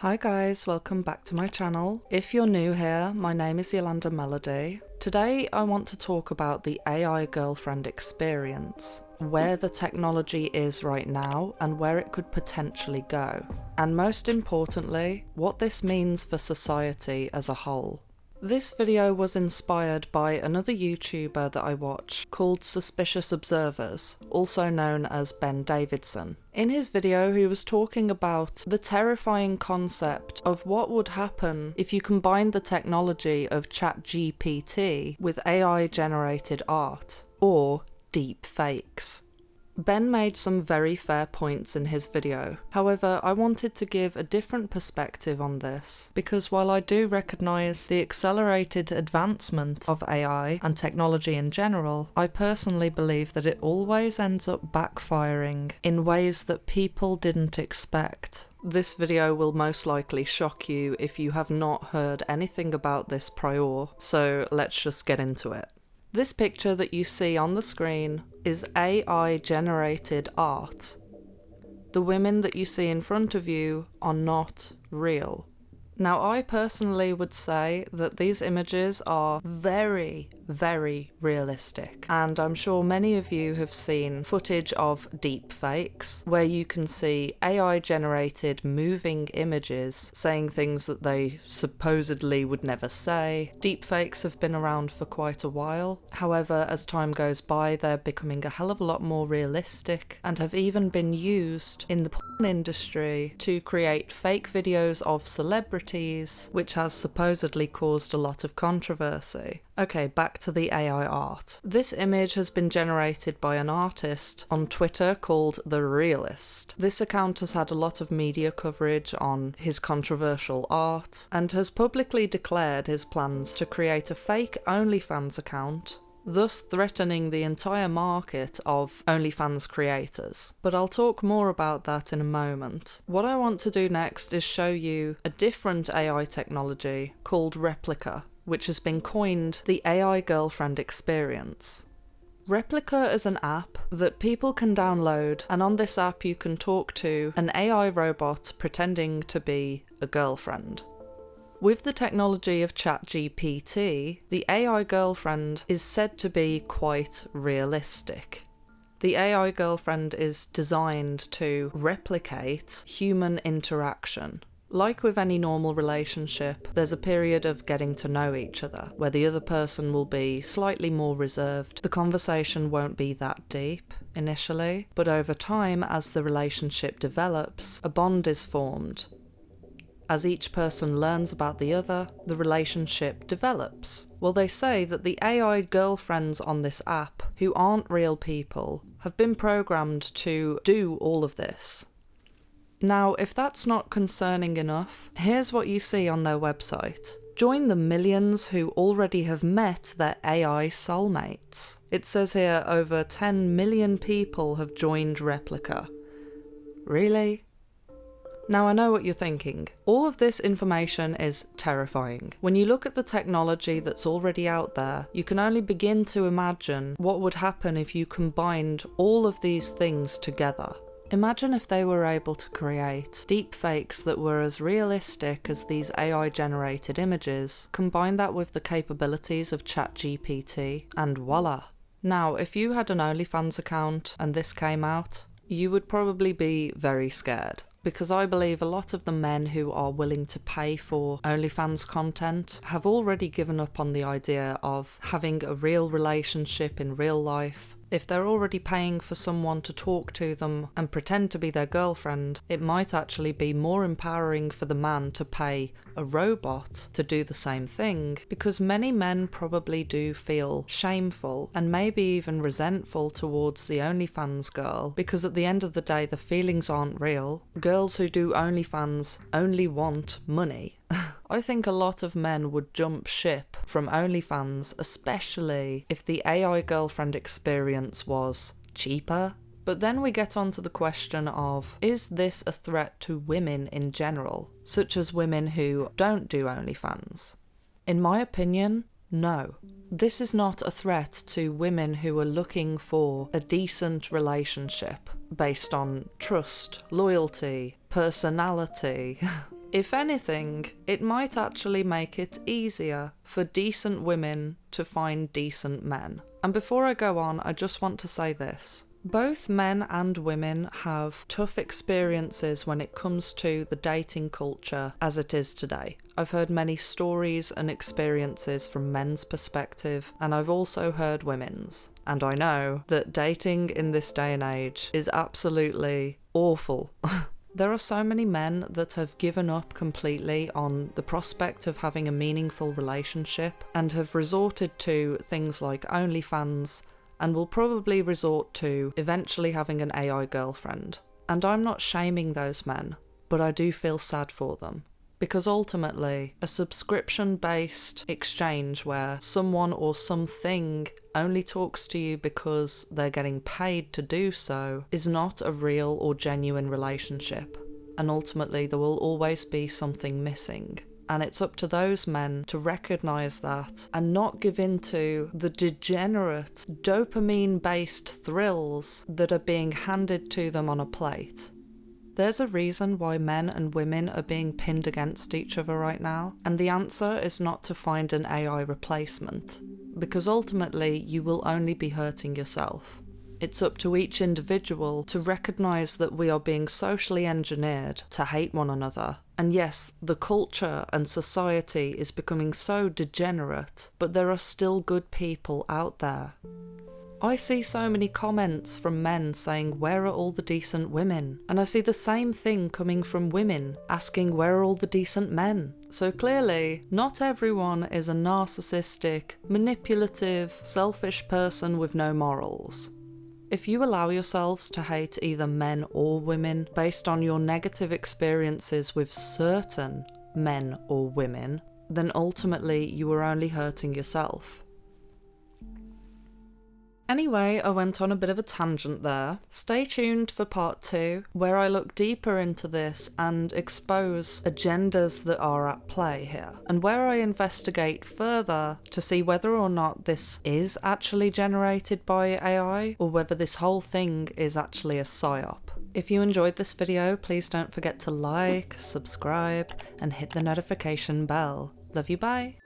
Hi guys, welcome back to my channel. If you're new here, my name is Andoer. Today I want to talk about the AI girlfriend experience, where the technology is right now and where it could potentially go. And most importantly, what this means for society as a whole. This video was inspired by another YouTuber that I watch called Suspicious Observers, also known as Ben Davidson. In his video, he was talking about the terrifying concept of what would happen if you combined the technology of ChatGPT with AI-generated art, or deep fakes. Ben made some very fair points in his video. However, I wanted to give a different perspective on this, because while I do recognise the accelerated advancement of AI and technology in general, I personally believe that it always ends up backfiring in ways that people didn't expect. This video will most likely shock you if you have not heard anything about this prior, so let's just get into it. This picture that you see on the screen is AI-generated art. The women that you see in front of you are not real. Now, I personally would say that these images are very, very realistic, and I'm sure many of you have seen footage of deep fakes where you can see AI-generated moving images saying things that they supposedly would never say. Deep fakes have been around for quite a while. However, as time goes by, they're becoming a hell of a lot more realistic and have even been used in the porn industry to create fake videos of celebrities, which has supposedly caused a lot of controversy. Okay, back to the AI art. This image has been generated by an artist on Twitter called The Realist. This account has had a lot of media coverage on his controversial art and has publicly declared his plans to create a fake OnlyFans account, thus threatening the entire market of OnlyFans creators. But I'll talk more about that in a moment. What I want to do next is show you a different AI technology called Replika, which has been coined the AI girlfriend experience. Replika is an app that people can download, and on this app you can talk to an AI robot pretending to be a girlfriend. With the technology of ChatGPT, the AI girlfriend is said to be quite realistic. The AI girlfriend is designed to replicate human interaction. Like with any normal relationship, there's a period of getting to know each other, where the other person will be slightly more reserved. The conversation won't be that deep initially, but over time, as the relationship develops, a bond is formed. As each person learns about the other, the relationship develops. Well, they say that the AI girlfriends on this app, who aren't real people, have been programmed to do all of this. Now, if that's not concerning enough, here's what you see on their website. Join the millions who already have met their AI soulmates. It says here over 10 million people have joined Replika. Really? Now, I know what you're thinking. All of this information is terrifying. When you look at the technology that's already out there, you can only begin to imagine what would happen if you combined all of these things together. Imagine if they were able to create deep fakes that were as realistic as these AI-generated images, combine that with the capabilities of ChatGPT, and voila. Now, if you had an OnlyFans account and this came out, you would probably be very scared. Because I believe a lot of the men who are willing to pay for OnlyFans content have already given up on the idea of having a real relationship in real life. If they're already paying for someone to talk to them and pretend to be their girlfriend, it might actually be more empowering for the man to pay a robot to do the same thing, because many men probably do feel shameful and maybe even resentful towards the OnlyFans girl, because at the end of the day the feelings aren't real. Girls who do OnlyFans only want money. I think a lot of men would jump ship from OnlyFans, especially if the AI girlfriend experience was cheaper. But then we get onto the question of, is this a threat to women in general, such as women who don't do OnlyFans? In my opinion, no. This is not a threat to women who are looking for a decent relationship based on trust, loyalty, personality. If anything, it might actually make it easier for decent women to find decent men. And before I go on, I just want to say this. Both men and women have tough experiences when it comes to the dating culture as it is today. I've heard many stories and experiences from men's perspective, and I've also heard women's. And I know that dating in this day and age is absolutely awful. There are so many men that have given up completely on the prospect of having a meaningful relationship and have resorted to things like OnlyFans and will probably resort to eventually having an AI girlfriend. And I'm not shaming those men, but I do feel sad for them. Because ultimately, a subscription-based exchange where someone or something only talks to you because they're getting paid to do so is not a real or genuine relationship. And ultimately, there will always be something missing. And it's up to those men to recognise that and not give in to the degenerate, dopamine-based thrills that are being handed to them on a plate. There's a reason why men and women are being pinned against each other right now, and the answer is not to find an AI replacement, because ultimately you will only be hurting yourself. It's up to each individual to recognise that we are being socially engineered to hate one another. And yes, the culture and society is becoming so degenerate, but there are still good people out there. I see so many comments from men saying, where are all the decent women? And I see the same thing coming from women asking, where are all the decent men? So clearly, not everyone is a narcissistic, manipulative, selfish person with no morals. If you allow yourselves to hate either men or women based on your negative experiences with certain men or women, then ultimately you are only hurting yourself. Anyway, I went on a bit of a tangent there. Stay tuned for part 2, where I look deeper into this and expose agendas that are at play here, and where I investigate further to see whether or not this is actually generated by AI, or whether this whole thing is actually a psyop. If you enjoyed this video, please don't forget to like, subscribe, and hit the notification bell. Love you, bye!